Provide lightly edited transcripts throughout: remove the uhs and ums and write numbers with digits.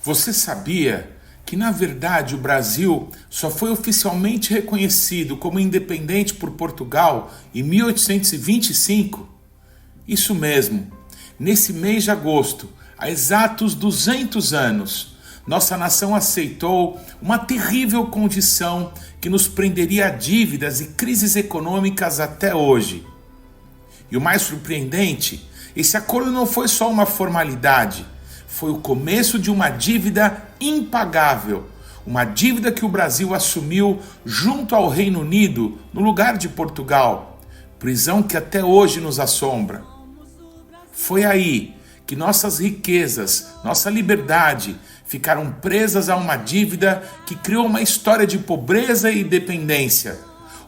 Você sabia que, na verdade, o Brasil só foi oficialmente reconhecido como independente por Portugal em 1825? Isso mesmo, nesse mês de agosto, há exatos 200 anos, nossa nação aceitou uma terrível condição que nos prenderia a dívidas e crises econômicas até hoje. E o mais surpreendente, esse acordo não foi só uma formalidade, foi o começo de uma dívida impagável, uma dívida que o Brasil assumiu junto ao Reino Unido, no lugar de Portugal, prisão que até hoje nos assombra. Foi aí que nossas riquezas, nossa liberdade, ficaram presas a uma dívida que criou uma história de pobreza e dependência,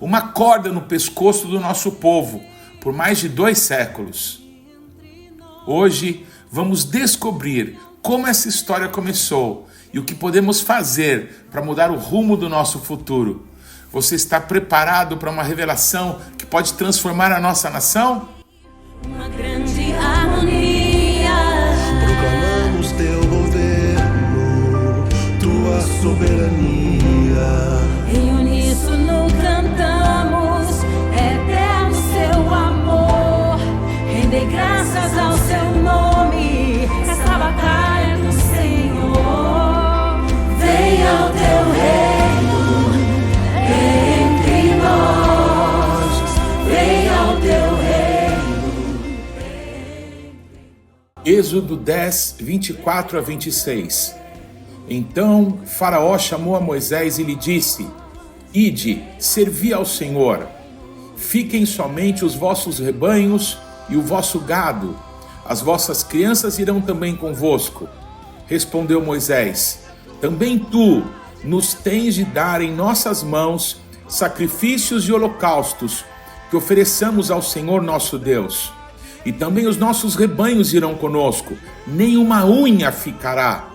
uma corda no pescoço do nosso povo por mais de 2 séculos. Hoje vamos descobrir como essa história começou e o que podemos fazer para mudar o rumo do nosso futuro. Você está preparado para uma revelação que pode transformar a nossa nação? Uma grande harmonia. Proclamamos teu governo, tua soberania. Em uníssono cantamos, eterno seu amor. Rendei graças ao seu nome, essa batalha é do Senhor. Venha o teu reino entre nós. Venha o teu reino. Êxodo 10, 24 a 26. Então Faraó chamou a Moisés e lhe disse: Ide, servi ao Senhor. Fiquem somente os vossos rebanhos e o vosso gado. As vossas crianças irão também convosco. Respondeu Moisés: Também tu nos tens de dar em nossas mãos sacrifícios e holocaustos que ofereçamos ao Senhor nosso Deus. E também os nossos rebanhos irão conosco, nenhuma unha ficará,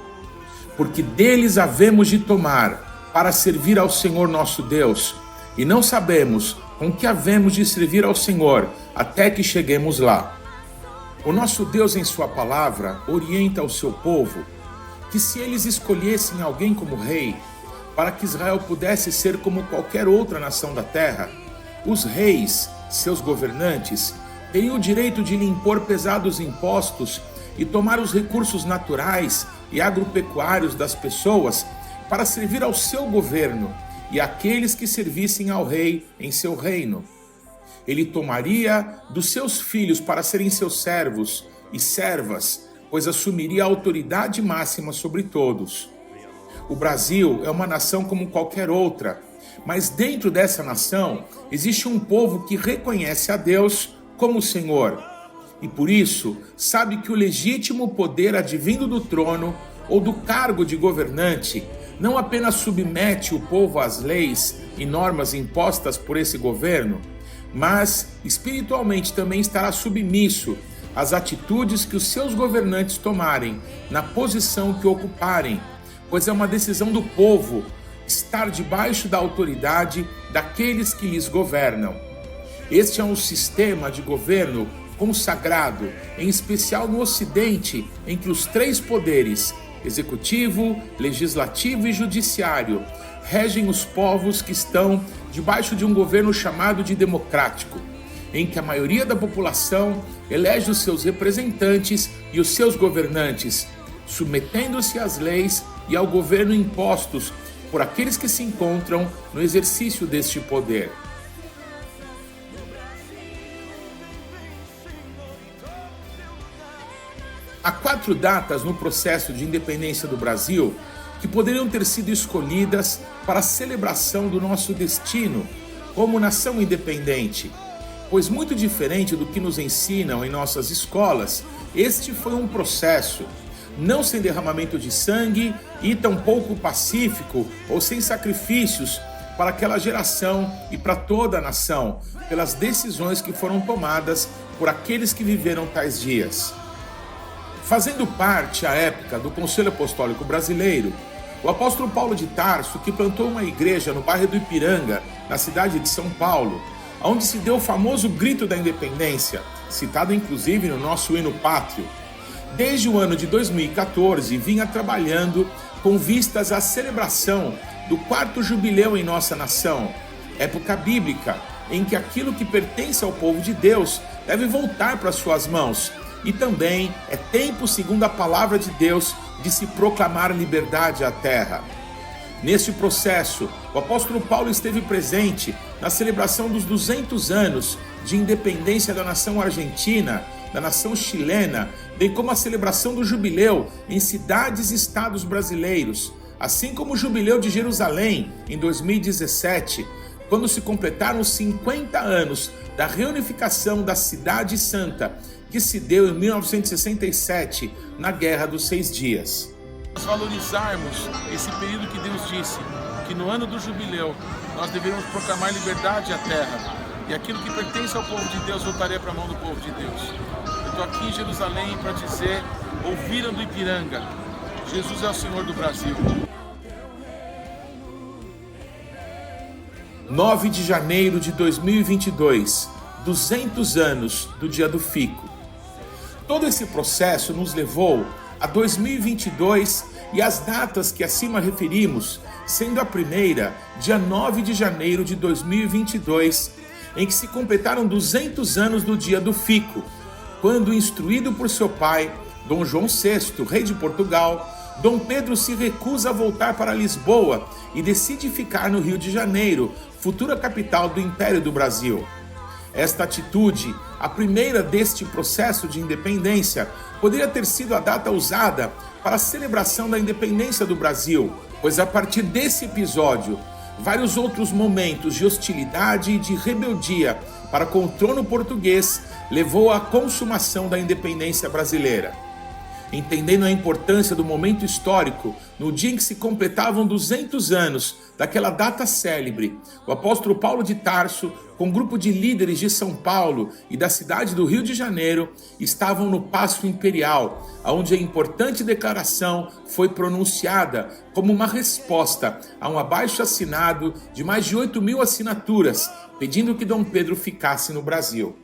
porque deles havemos de tomar para servir ao Senhor nosso Deus, e não sabemos com que havemos de servir ao Senhor até que cheguemos lá. O nosso Deus, em sua palavra, orienta ao seu povo que se eles escolhessem alguém como rei, para que Israel pudesse ser como qualquer outra nação da terra, os reis, seus governantes, teriam o direito de lhe impor pesados impostos e tomar os recursos naturais e agropecuários das pessoas para servir ao seu governo e àqueles que servissem ao rei em seu reino. Ele tomaria dos seus filhos para serem seus servos e servas, pois assumiria a autoridade máxima sobre todos. O Brasil é uma nação como qualquer outra, mas dentro dessa nação existe um povo que reconhece a Deus como Senhor, e por isso sabe que o legítimo poder advindo do trono ou do cargo de governante não apenas submete o povo às leis e normas impostas por esse governo, mas espiritualmente também estará submisso às atitudes que os seus governantes tomarem na posição que ocuparem, pois é uma decisão do povo estar debaixo da autoridade daqueles que lhes governam. Este é um sistema de governo consagrado, em especial no Ocidente, entre os 3 poderes, executivo, legislativo e judiciário, regem os povos que estão debaixo de um governo chamado de democrático, em que a maioria da população elege os seus representantes e os seus governantes, submetendo-se às leis e ao governo impostos por aqueles que se encontram no exercício deste poder. Há 4 datas no processo de independência do Brasil que poderiam ter sido escolhidas para a celebração do nosso destino como nação independente, pois muito diferente do que nos ensinam em nossas escolas, este foi um processo, não sem derramamento de sangue e tampouco pacífico ou sem sacrifícios para aquela geração e para toda a nação, pelas decisões que foram tomadas por aqueles que viveram tais dias. Fazendo parte, à época, do Conselho Apostólico Brasileiro, o apóstolo Paulo de Tarso, que plantou uma igreja no bairro do Ipiranga, na cidade de São Paulo, onde se deu o famoso grito da independência, citado inclusive no nosso hino pátrio, Desde o ano de 2014, vinha trabalhando com vistas à celebração do 4º jubileu em nossa nação, época bíblica em que aquilo que pertence ao povo de Deus deve voltar para suas mãos. E também é tempo, segundo a palavra de Deus, de se proclamar liberdade à terra. Neste processo, o apóstolo Paulo esteve presente na celebração dos 200 anos de independência da nação argentina, da nação chilena, bem como a celebração do jubileu em cidades e estados brasileiros, assim como o jubileu de Jerusalém em 2017, quando se completaram os 50 anos da reunificação da Cidade Santa, que se deu em 1967, na Guerra dos 6 Dias. Nós valorizarmos esse período que Deus disse, que no ano do jubileu nós deveríamos proclamar liberdade à terra, e aquilo que pertence ao povo de Deus voltaria para a mão do povo de Deus. Eu estou aqui em Jerusalém para dizer: ouviram do Ipiranga, Jesus é o Senhor do Brasil. 9 de janeiro de 2022, 200 anos do Dia do Fico. Todo esse processo nos levou a 2022 e as datas que acima referimos, sendo a primeira, dia 9 de janeiro de 2022, em que se completaram 200 anos do Dia do Fico, quando, instruído por seu pai, Dom João VI, rei de Portugal, Dom Pedro se recusa a voltar para Lisboa e decide ficar no Rio de Janeiro, futura capital do Império do Brasil. Esta atitude, a primeira deste processo de independência, poderia ter sido a data usada para a celebração da independência do Brasil, pois a partir desse episódio, vários outros momentos de hostilidade e de rebeldia para com o trono português levou à consumação da independência brasileira. Entendendo a importância do momento histórico, no dia em que se completavam 200 anos daquela data célebre, o apóstolo Paulo de Tarso, com um grupo de líderes de São Paulo e da cidade do Rio de Janeiro, estavam no Paço Imperial, onde a importante declaração foi pronunciada como uma resposta a um abaixo-assinado de mais de 8.000 assinaturas, pedindo que Dom Pedro ficasse no Brasil.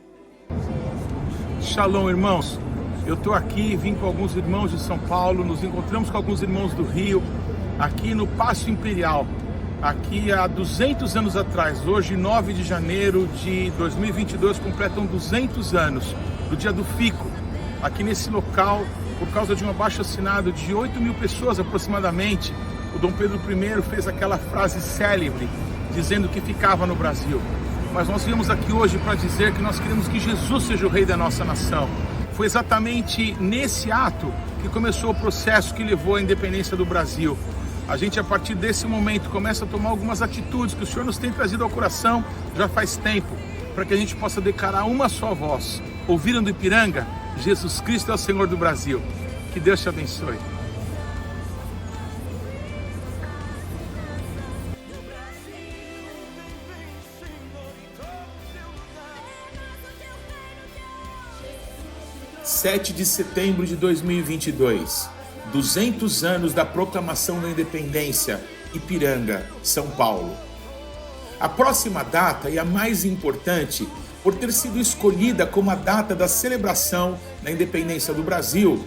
Shalom, irmãos. Eu estou aqui, vim com alguns irmãos de São Paulo, nos encontramos com alguns irmãos do Rio, aqui no Paço Imperial, aqui há 200 anos atrás, hoje 9 de janeiro de 2022, completam 200 anos do Dia do Fico, aqui nesse local, por causa de um abaixo-assinado de 8.000 pessoas aproximadamente. O Dom Pedro I fez aquela frase célebre, dizendo que ficava no Brasil. Mas nós viemos aqui hoje para dizer que nós queremos que Jesus seja o rei da nossa nação. Foi exatamente nesse ato que começou o processo que levou à independência do Brasil. A gente, a partir desse momento, começa a tomar algumas atitudes que o Senhor nos tem trazido ao coração já faz tempo, para que a gente possa declarar uma só voz: ouviram do Ipiranga? Jesus Cristo é o Senhor do Brasil. Que Deus te abençoe. (7 de setembro de 2022), 200 anos da proclamação da independência, Ipiranga, São Paulo. A próxima data e a mais importante, por ter sido escolhida como a data da celebração da independência do Brasil,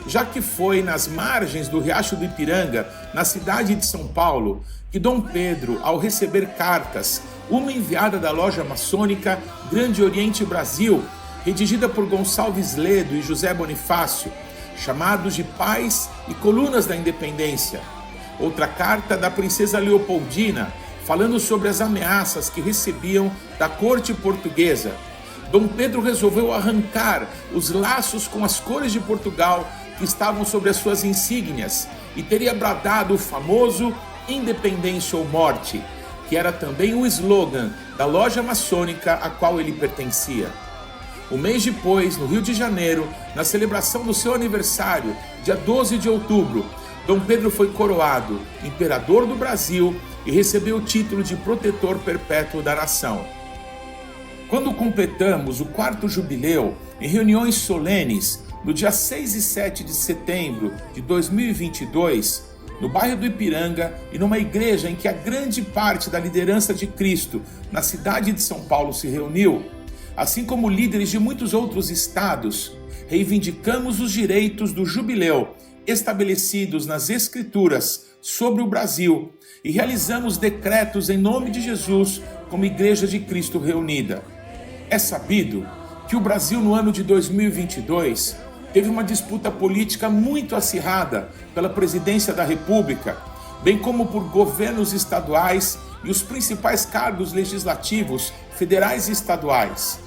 já que foi nas margens do Riacho do Ipiranga, na cidade de São Paulo, que Dom Pedro, ao receber cartas, uma enviada da loja maçônica Grande Oriente Brasil, redigida por Gonçalves Ledo e José Bonifácio, chamados de Pais e Colunas da Independência. Outra carta da princesa Leopoldina, falando sobre as ameaças que recebiam da corte portuguesa. Dom Pedro resolveu arrancar os laços com as cores de Portugal que estavam sobre as suas insígnias e teria bradado o famoso Independência ou Morte, que era também o slogan da loja maçônica a qual ele pertencia. Um mês depois, no Rio de Janeiro, na celebração do seu aniversário, dia 12 de outubro, Dom Pedro foi coroado imperador do Brasil e recebeu o título de protetor perpétuo da nação. Quando completamos o 4º jubileu, em reuniões solenes, no dia 6 e 7 de setembro de 2022, no bairro do Ipiranga e numa igreja em que a grande parte da liderança de Cristo na cidade de São Paulo se reuniu, assim como líderes de muitos outros estados, reivindicamos os direitos do jubileu estabelecidos nas Escrituras sobre o Brasil e realizamos decretos em nome de Jesus como Igreja de Cristo reunida. É sabido que o Brasil no ano de 2022 teve uma disputa política muito acirrada pela presidência da República, bem como por governos estaduais e os principais cargos legislativos federais e estaduais.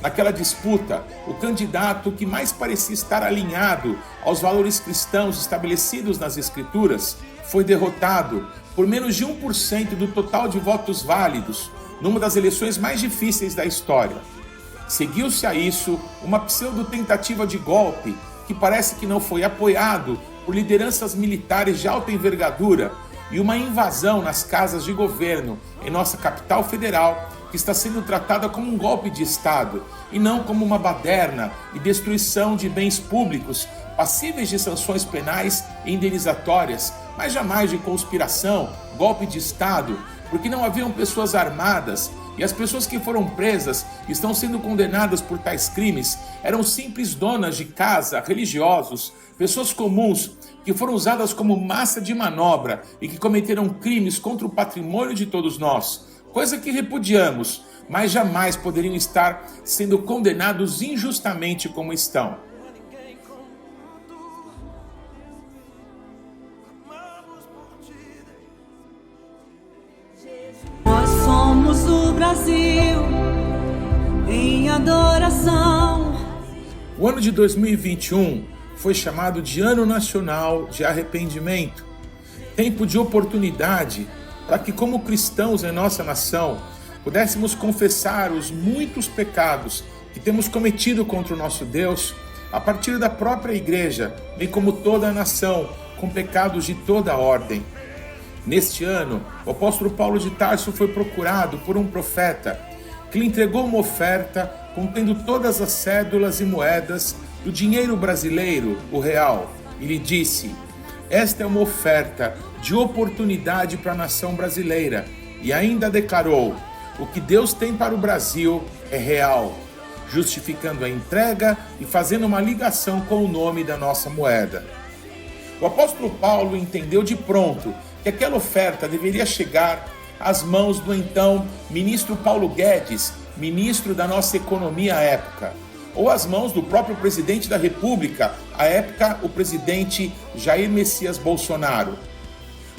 Naquela disputa, o candidato que mais parecia estar alinhado aos valores cristãos estabelecidos nas Escrituras foi derrotado por menos de 1% do total de votos válidos numa das eleições mais difíceis da história. Seguiu-se a isso uma pseudo-tentativa de golpe que parece que não foi apoiado por lideranças militares de alta envergadura e uma invasão nas casas de governo em nossa capital federal que está sendo tratada como um golpe de Estado e não como uma baderna e destruição de bens públicos passíveis de sanções penais e indenizatórias, mas jamais de conspiração, golpe de Estado, porque não haviam pessoas armadas e as pessoas que foram presas e estão sendo condenadas por tais crimes eram simples donas de casa, religiosos, pessoas comuns que foram usadas como massa de manobra e que cometeram crimes contra o patrimônio de todos nós, coisa que repudiamos, mas jamais poderiam estar sendo condenados injustamente como estão. Nós somos o Brasil em adoração. O ano de 2021 foi chamado de Ano Nacional de Arrependimento, tempo de oportunidade para que, como cristãos em nossa nação, pudéssemos confessar os muitos pecados que temos cometido contra o nosso Deus a partir da própria igreja, bem como toda a nação, com pecados de toda a ordem. Neste ano, o apóstolo Paulo de Tarso foi procurado por um profeta que lhe entregou uma oferta contendo todas as cédulas e moedas do dinheiro brasileiro, o real, e lhe disse: esta é uma oferta de oportunidade para a nação brasileira. E ainda declarou: o que Deus tem para o Brasil é real, justificando a entrega e fazendo uma ligação com o nome da nossa moeda. O apóstolo Paulo entendeu de pronto que aquela oferta deveria chegar às mãos do então ministro Paulo Guedes, ministro da nossa economia à época, ou às mãos do próprio presidente da República, à época o presidente Jair Messias Bolsonaro.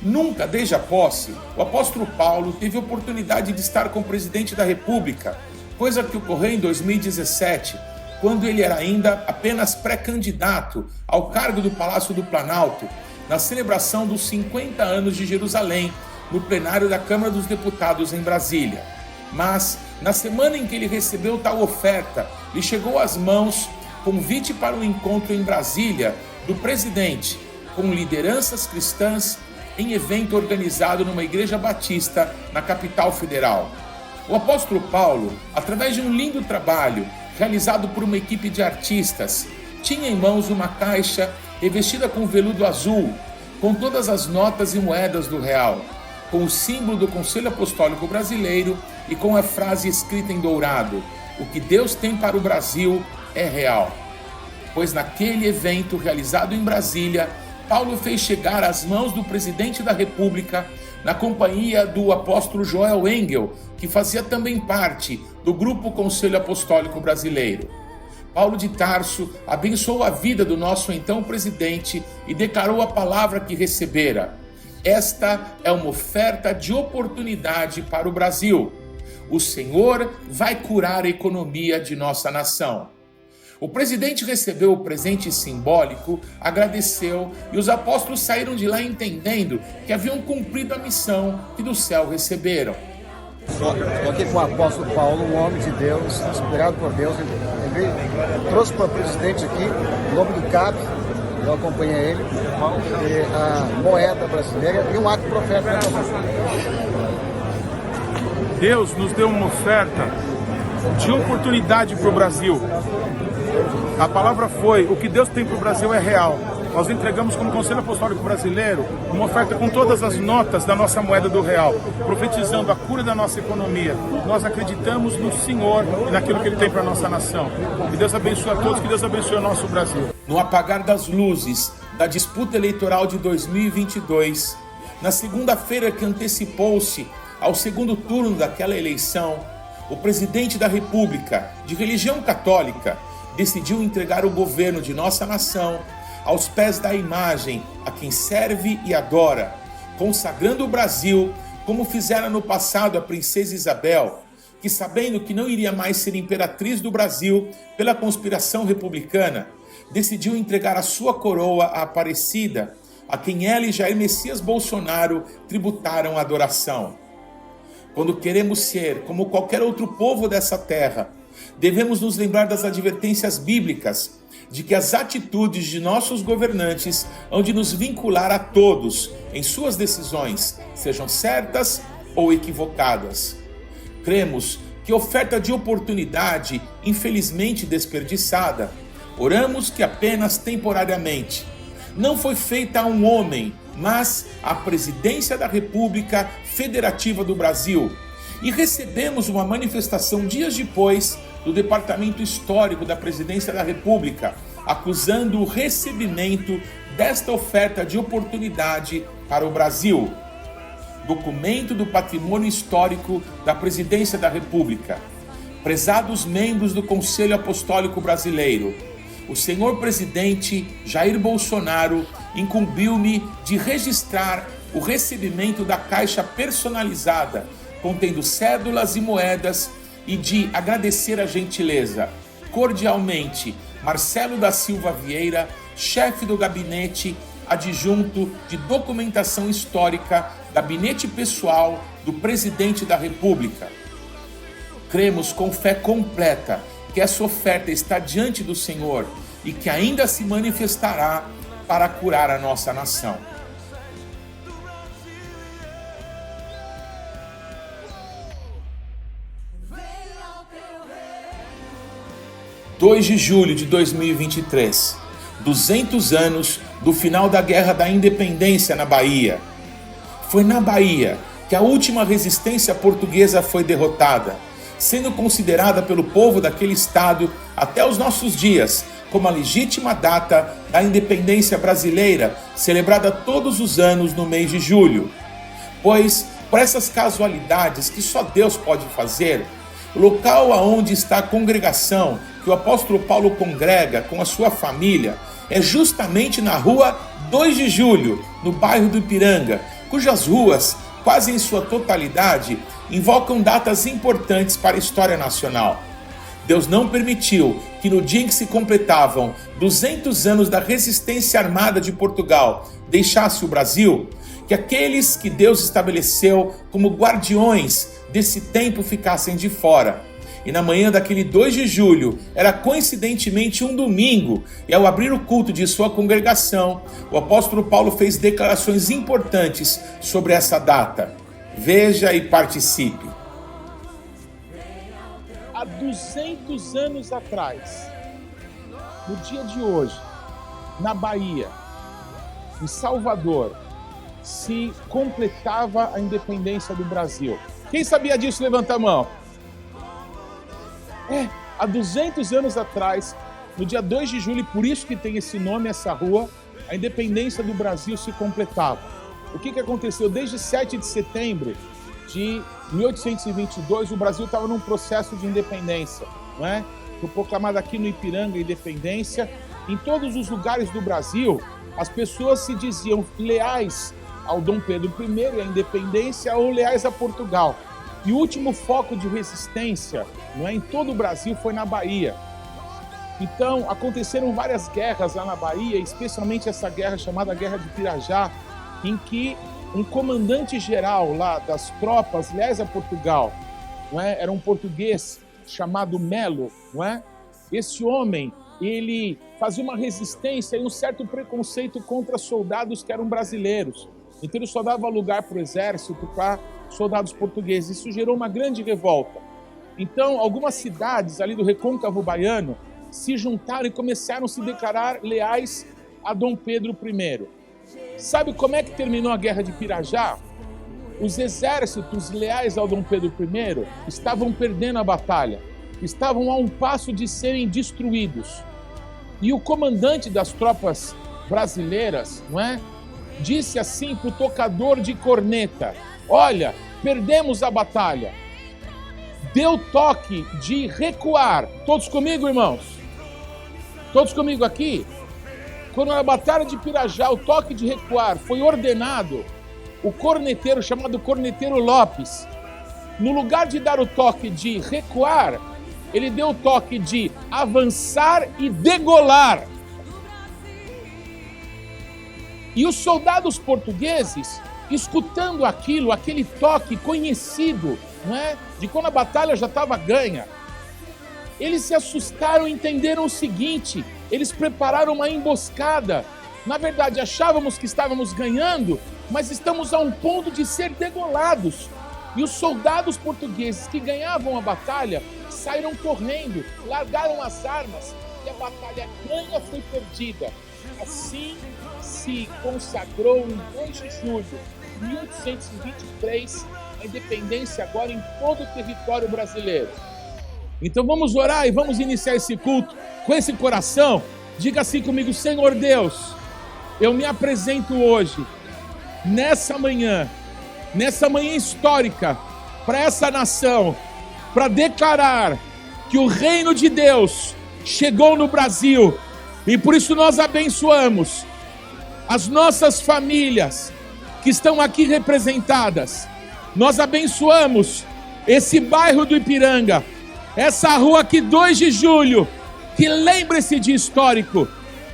Nunca, desde a posse, o apóstolo Paulo teve oportunidade de estar com o presidente da República, coisa que ocorreu em 2017, quando ele era ainda apenas pré-candidato ao cargo do Palácio do Planalto, na celebração dos 50 anos de Jerusalém, no plenário da Câmara dos Deputados em Brasília. Mas, na semana em que ele recebeu tal oferta, lhe chegou às mãos convite para um encontro em Brasília do presidente com lideranças cristãs em evento organizado numa igreja batista na capital federal. O apóstolo Paulo, através de um lindo trabalho realizado por uma equipe de artistas, tinha em mãos uma caixa revestida com veludo azul, com todas as notas e moedas do real, com o símbolo do Conselho Apostólico Brasileiro e com a frase escrita em dourado: o que Deus tem para o Brasil é real. Pois naquele evento realizado em Brasília, Paulo fez chegar às mãos do presidente da República, na companhia do apóstolo Joel Engel, que fazia também parte do grupo Conselho Apostólico Brasileiro. Paulo de Tarso abençoou a vida do nosso então presidente e declarou a palavra que recebera: esta é uma oferta de oportunidade para o Brasil. O Senhor vai curar a economia de nossa nação. O presidente recebeu o presente simbólico, agradeceu e os apóstolos saíram de lá entendendo que haviam cumprido a missão que do céu receberam. Estou aqui com o apóstolo Paulo, um homem de Deus, inspirado por Deus. Ele trouxe para o presidente aqui o nome do CAP, eu acompanhei ele, e a moeda brasileira e um ato profético. Deus nos deu uma oferta de oportunidade para o Brasil. A palavra foi: o que Deus tem para o Brasil é real, nós entregamos como Conselho Apostólico Brasileiro uma oferta com todas as notas da nossa moeda do real, profetizando a cura da nossa economia. Nós acreditamos no Senhor e naquilo que Ele tem para a nossa nação. Que Deus abençoe a todos, que Deus abençoe o nosso Brasil. No apagar das luzes da disputa eleitoral de 2022, na segunda-feira que antecipou-se ao segundo turno daquela eleição, o presidente da República, de religião católica, decidiu entregar o governo de nossa nação aos pés da imagem a quem serve e adora, consagrando o Brasil como fizera no passado a princesa Isabel, que, sabendo que não iria mais ser imperatriz do Brasil pela conspiração republicana, decidiu entregar a sua coroa à Aparecida, a quem ela e Jair Messias Bolsonaro tributaram adoração. Quando queremos ser como qualquer outro povo dessa terra, devemos nos lembrar das advertências bíblicas de que as atitudes de nossos governantes hão de nos vincular a todos em suas decisões, sejam certas ou equivocadas. Cremos que oferta de oportunidade, infelizmente desperdiçada, oramos que apenas temporariamente, não foi feita a um homem, mas à presidência da República Federativa do Brasil, e recebemos uma manifestação dias depois do Departamento Histórico da Presidência da República, acusando o recebimento desta oferta de oportunidade para o Brasil. Documento do Patrimônio Histórico da Presidência da República. Prezados membros do Conselho Apostólico Brasileiro, o senhor presidente Jair Bolsonaro incumbiu-me de registrar o recebimento da caixa personalizada contendo cédulas e moedas e de agradecer a gentileza. Cordialmente, Marcelo da Silva Vieira, chefe do gabinete adjunto de documentação histórica, gabinete pessoal do presidente da República. Cremos com fé completa que essa oferta está diante do Senhor e que ainda se manifestará para curar a nossa nação. – 2 de julho de 2023, 200 anos do final da Guerra da Independência na Bahia. Foi na Bahia que a última resistência portuguesa foi derrotada, sendo considerada pelo povo daquele estado até os nossos dias como a legítima data da independência brasileira, celebrada todos os anos no mês de julho. Pois, por essas casualidades que só Deus pode fazer, o local aonde está a congregação que o apóstolo Paulo congrega com a sua família é justamente na rua 2 de julho, no bairro do Ipiranga, cujas ruas, quase em sua totalidade, invocam datas importantes para a história nacional. Deus não permitiu que no dia em que se completavam 200 anos da resistência armada de Portugal deixasse o Brasil, que aqueles que Deus estabeleceu como guardiões desse tempo ficassem de fora. E na manhã daquele 2 de julho, era coincidentemente um domingo, e ao abrir o culto de sua congregação, o apóstolo Paulo fez declarações importantes sobre essa data. Veja e participe. Há 200 anos atrás, no dia de hoje, na Bahia, em Salvador, se completava a independência do Brasil. Quem sabia disso, levanta a mão. Há 200 anos atrás, no dia 2 de julho, e por isso que tem esse nome, essa rua, a independência do Brasil se completava. O que aconteceu? Desde 7 de setembro de 1822, o Brasil estava num processo de independência, não é? Foi proclamada aqui no Ipiranga a independência. Em todos os lugares do Brasil, as pessoas se diziam leais ao Dom Pedro I e à independência, ou leais a Portugal. E o último foco de resistência, não é, em todo o Brasil foi na Bahia. Então, aconteceram várias guerras lá na Bahia, especialmente essa guerra chamada Guerra de Pirajá, em que um comandante-geral lá das tropas leais a Portugal, não é, era um português chamado Melo, não é? Esse homem, ele fazia uma resistência e um certo preconceito contra soldados que eram brasileiros. Então ele só dava lugar para o exército, para soldados portugueses. Isso gerou uma grande revolta. Então, algumas cidades ali do recôncavo baiano se juntaram e começaram a se declarar leais a Dom Pedro I. Sabe como é que terminou a Guerra de Pirajá? Os exércitos leais ao Dom Pedro I estavam perdendo a batalha, estavam a um passo de serem destruídos. E o comandante das tropas brasileiras, não é, disse assim para o tocador de corneta: olha, perdemos a batalha. Deu toque de recuar. Todos comigo, irmãos? Todos comigo aqui? Quando na Batalha de Pirajá o toque de recuar foi ordenado, o corneteiro, chamado Corneteiro Lopes, no lugar de dar o toque de recuar, ele deu o toque de avançar e degolar. E os soldados portugueses, escutando aquilo, aquele toque conhecido, não é? De quando a batalha já estava ganha, eles se assustaram e entenderam o seguinte: eles prepararam uma emboscada. Na verdade, achávamos que estávamos ganhando, mas estamos a um ponto de ser degolados. E os soldados portugueses que ganhavam a batalha saíram correndo, largaram as armas e a batalha ganha foi perdida. Assim se consagrou em 2 de julho de 1823 a independência agora em todo o território brasileiro. Então vamos orar e vamos iniciar esse culto com esse coração. Diga assim comigo: Senhor Deus, eu me apresento hoje, nessa manhã histórica, para essa nação, para declarar que o reino de Deus chegou no Brasil, e por isso nós abençoamos as nossas famílias que estão aqui representadas. Nós abençoamos esse bairro do Ipiranga, essa rua aqui 2 de julho, que lembre-se de histórico.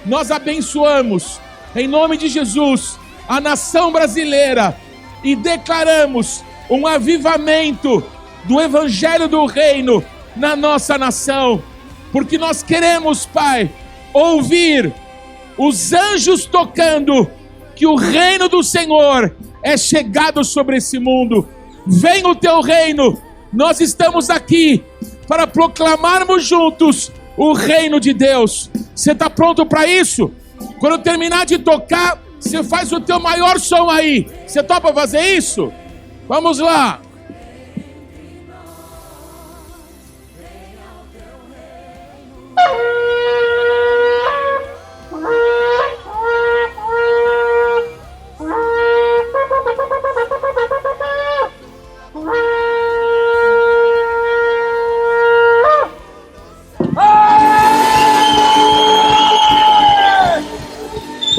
Nós abençoamos, em nome de Jesus, a nação brasileira e declaramos um avivamento do Evangelho do Reino na nossa nação, porque nós queremos, Pai, ouvir os anjos tocando que o reino do Senhor é chegado sobre esse mundo. Vem o teu reino, nós estamos aqui para proclamarmos juntos o reino de Deus. Você está pronto para isso? Quando eu terminar de tocar, você faz o teu maior som aí. Você topa fazer isso? Vamos lá.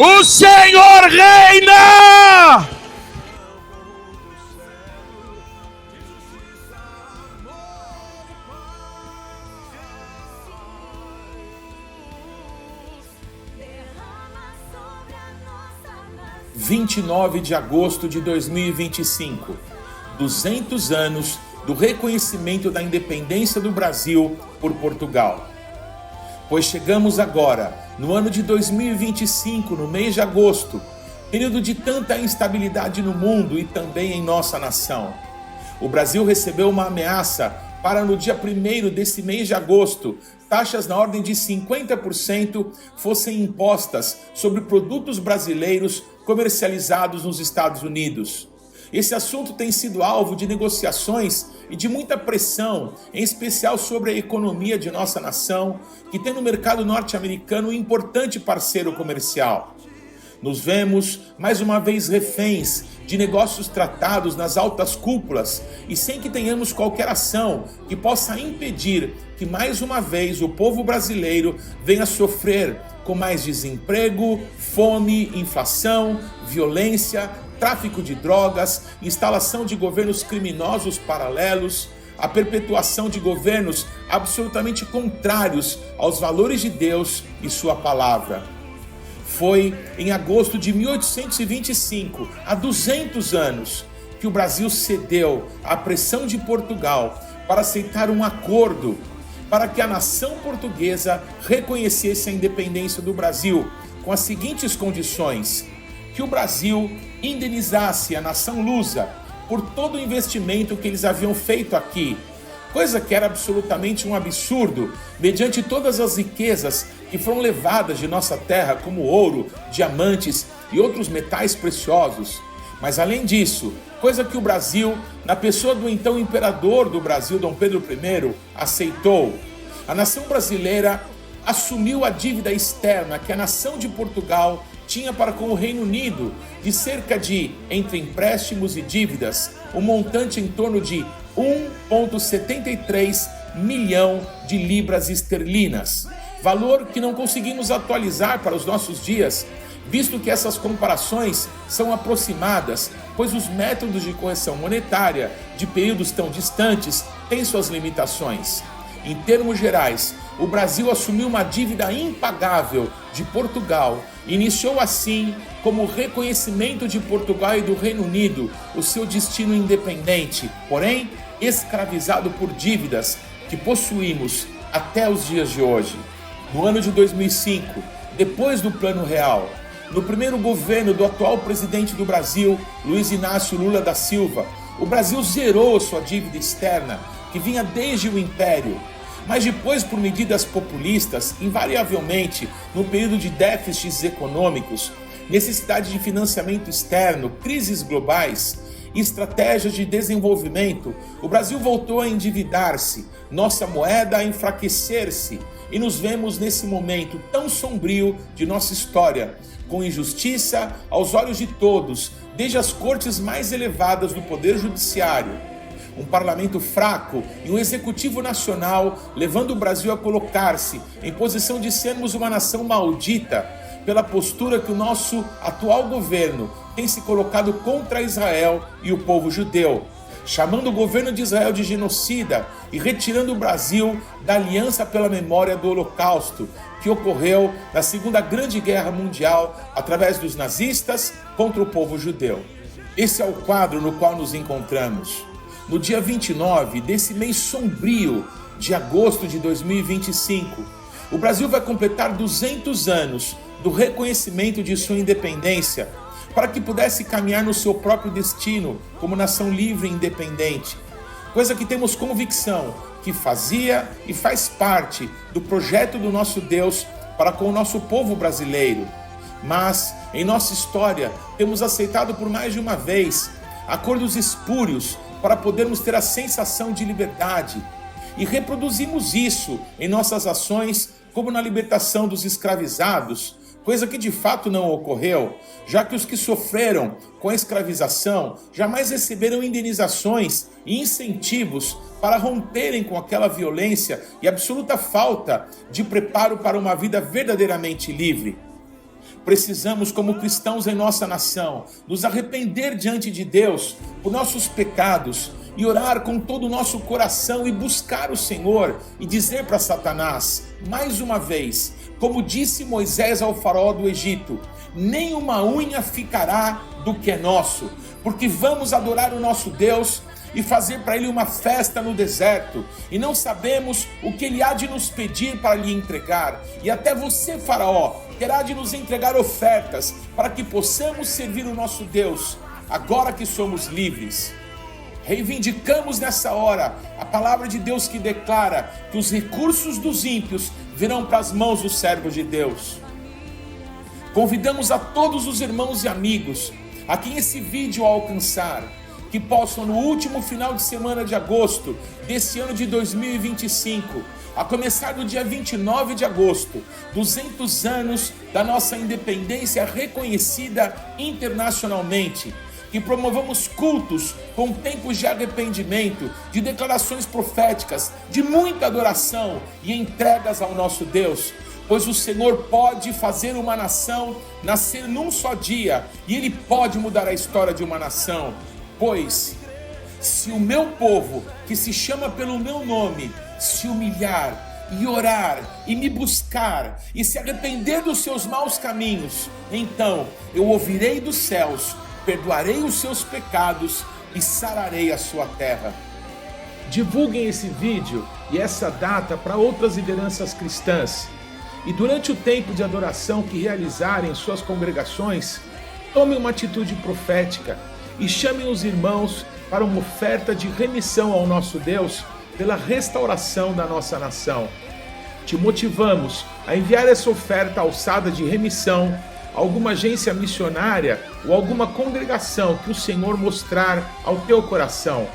O Senhor reina! – 29 de agosto de 2025, 200 anos do reconhecimento da independência do Brasil por Portugal. Pois chegamos agora, no ano de 2025, no mês de agosto, período de tanta instabilidade no mundo e também em nossa nação. O Brasil recebeu uma ameaça para no dia 1º desse mês de agosto, taxas na ordem de 50% fossem impostas sobre produtos brasileiros comercializados nos Estados Unidos. Esse assunto tem sido alvo de negociações e de muita pressão, em especial sobre a economia de nossa nação, que tem no mercado norte-americano um importante parceiro comercial. Nos vemos, mais uma vez, reféns de negócios tratados nas altas cúpulas e sem que tenhamos qualquer ação que possa impedir que, mais uma vez, o povo brasileiro venha sofrer com mais desemprego, fome, inflação, violência, tráfico de drogas, instalação de governos criminosos paralelos, a perpetuação de governos absolutamente contrários aos valores de Deus e sua palavra. Foi em agosto de 1825, há 200 anos, que o Brasil cedeu à pressão de Portugal para aceitar um acordo para que a nação portuguesa reconhecesse a independência do Brasil com as seguintes condições: que o Brasil indenizasse a nação lusa por todo o investimento que eles haviam feito aqui, coisa que era absolutamente um absurdo, mediante todas as riquezas que foram levadas de nossa terra, como ouro, diamantes e outros metais preciosos. Mas além disso, coisa que o Brasil, na pessoa do então imperador do Brasil, Dom Pedro I, aceitou, a nação brasileira assumiu a dívida externa que a nação de Portugal tinha para com o Reino Unido, de cerca de, entre empréstimos e dívidas, um montante em torno de 1,73 milhão de libras esterlinas, valor que não conseguimos atualizar para os nossos dias, visto que essas comparações são aproximadas, pois os métodos de correção monetária de períodos tão distantes têm suas limitações. Em termos gerais, o Brasil assumiu uma dívida impagável de Portugal e iniciou assim, como reconhecimento de Portugal e do Reino Unido, o seu destino independente, porém escravizado por dívidas que possuímos até os dias de hoje. No ano de 2005, depois do Plano Real, no primeiro governo do atual presidente do Brasil, Luiz Inácio Lula da Silva, o Brasil zerou sua dívida externa, que vinha desde o Império. Mas depois, por medidas populistas, invariavelmente, no período de déficits econômicos, necessidade de financiamento externo, crises globais e estratégias de desenvolvimento, o Brasil voltou a endividar-se, nossa moeda a enfraquecer-se, e nos vemos nesse momento tão sombrio de nossa história, com injustiça aos olhos de todos, desde as cortes mais elevadas do Poder Judiciário, um parlamento fraco e um executivo nacional levando o Brasil a colocar-se em posição de sermos uma nação maldita pela postura que o nosso atual governo tem se colocado contra Israel e o povo judeu, chamando o governo de Israel de genocida e retirando o Brasil da aliança pela memória do Holocausto, que ocorreu na Segunda Grande Guerra Mundial através dos nazistas contra o povo judeu. Esse é o quadro no qual nos encontramos. No dia 29 desse mês sombrio de agosto de 2025, o Brasil vai completar 200 anos do reconhecimento de sua independência, para que pudesse caminhar no seu próprio destino como nação livre e independente, coisa que temos convicção que fazia e faz parte do projeto do nosso Deus para com o nosso povo brasileiro. Mas, em nossa história, temos aceitado por mais de uma vez acordos espúrios para podermos ter a sensação de liberdade, e reproduzimos isso em nossas ações, como na libertação dos escravizados, coisa que de fato não ocorreu, já que os que sofreram com a escravização jamais receberam indenizações e incentivos para romperem com aquela violência e absoluta falta de preparo para uma vida verdadeiramente livre. Precisamos, como cristãos em nossa nação, nos arrepender diante de Deus por nossos pecados e orar com todo o nosso coração e buscar o Senhor e dizer para Satanás, mais uma vez, como disse Moisés ao faraó do Egito, nem uma unha ficará do que é nosso, porque vamos adorar o nosso Deus e fazer para ele uma festa no deserto, e não sabemos o que ele há de nos pedir para lhe entregar, e até você, faraó, terá de nos entregar ofertas para que possamos servir o nosso Deus, agora que somos livres. Reivindicamos nessa hora a palavra de Deus que declara que os recursos dos ímpios virão para as mãos do servo de Deus. Convidamos a todos os irmãos e amigos a quem esse vídeo alcançar, que possam no último final de semana de agosto desse ano de 2025, a começar do dia 29 de agosto, 200 anos da nossa independência reconhecida internacionalmente, que promovamos cultos com tempos de arrependimento, de declarações proféticas, de muita adoração e entregas ao nosso Deus, pois o Senhor pode fazer uma nação nascer num só dia, e Ele pode mudar a história de uma nação. Pois, se o meu povo, que se chama pelo meu nome, se humilhar e orar e me buscar e se arrepender dos seus maus caminhos, então eu ouvirei dos céus, perdoarei os seus pecados e sararei a sua terra. Divulguem esse vídeo e essa data para outras lideranças cristãs. E durante o tempo de adoração que realizarem em suas congregações, tomem uma atitude profética e chamem os irmãos para uma oferta de remissão ao nosso Deus pela restauração da nossa nação. te motivamos a enviar essa oferta alçada de remissão a alguma agência missionária ou alguma congregação que o Senhor mostrar ao teu coração.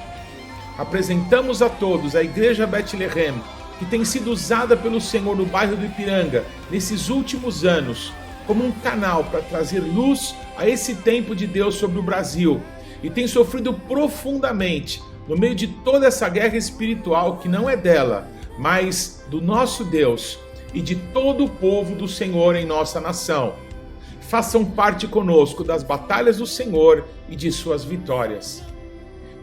Apresentamos a todos a Igreja Bethlehem, que tem sido usada pelo Senhor no bairro do Ipiranga nesses últimos anos, como um canal para trazer luz a esse tempo de Deus sobre o Brasil, e tem sofrido profundamente no meio de toda essa guerra espiritual que não é dela, mas do nosso Deus e de todo o povo do Senhor em nossa nação. Façam parte conosco das batalhas do Senhor e de suas vitórias.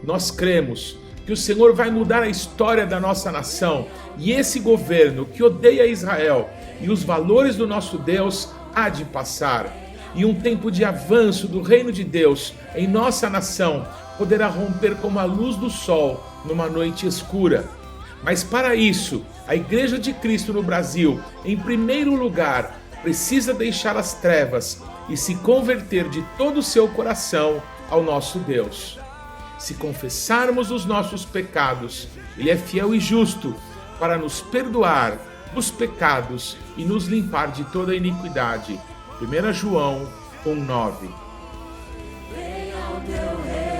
Nós cremos que o Senhor vai mudar a história da nossa nação, e esse governo que odeia Israel e os valores do nosso Deus há de passar, e um tempo de avanço do reino de Deus em nossa nação poderá romper como a luz do sol numa noite escura. Mas para isso, a Igreja de Cristo no Brasil, em primeiro lugar, precisa deixar as trevas e se converter de todo o seu coração ao nosso Deus. Se confessarmos os nossos pecados, Ele é fiel e justo para nos perdoar os pecados e nos limpar de toda iniquidade. 1 João 1:9. Venha o teu reino.